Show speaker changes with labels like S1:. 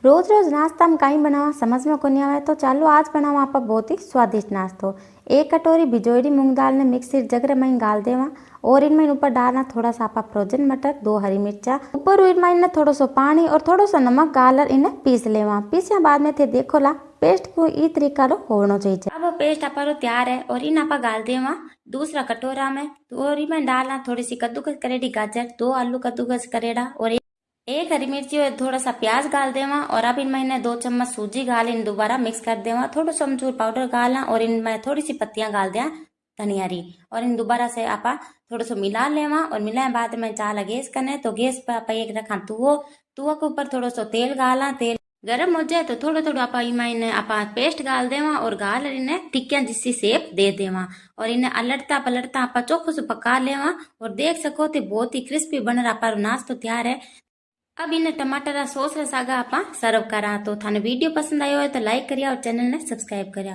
S1: रोज रोज नाश्ता में कहीं बनावा समझ में कोनी आवे तो चालो आज बनावा आप बहुत ही स्वादिष्ट नाश्तो। एक कटोरी भिजोई मूंग दाल ने मिक्सी जगह में गाल देवा और इनमें ऊपर डालना थोड़ा सा आप फ्रोजन मटर, 2 हरी मिर्चा, ऊपर इनमें थोड़ा सा पानी और थोड़ा सा नमक गालर इन्हें पीस लेवा। पीसिया बाद में थे देखो ला पेस्ट को ई तरीका रो होना चाहिए। अब पेस्ट आप तैयार है और इन आप गाल देवा दूसरा कटोरा में और इनमें डालना थोड़ी सी कद्दूकस करेड़ी गाजर, 2 आलू कद्दूकस करेड़ा और एक हरी मिर्ची और थोड़ा सा प्याज गाल देवा और अब इनमें 2 चम्मच सूजी गाल इन दोबारा मिक्स कर देवा। थोड़ा सा अमचूर पाउडर गालना और इनमें थोड़ी सी पत्तियां गाल दिया धनिया री और इन दोबारा से आप थोड़ा सा मिला लेवा और मिलाए बाद में चाला गैस करने तो गैस पर आप एक रखा तुआ के ऊपर थोड़ा सा तेल गाला। तेल गरम हो जाए तो थोड़ा थोड़ा आप इनमें आप पेस्ट गाल देवा और गाल इन्हें टिक्कियां जिससी शेप दे देवा और इन्हें अलटता पलटता आप चोखो से पका लेवा और देख सको तो बहुत ही क्रिस्पी बन रहा पर नाश्तो तैयार है। अब इन्हें टमाटर सॉस सागा आप सर्व करा। तो थाने वीडियो पसंद आयो है तो लाइक करिया और चैनल ने सब्सक्राइब करिया।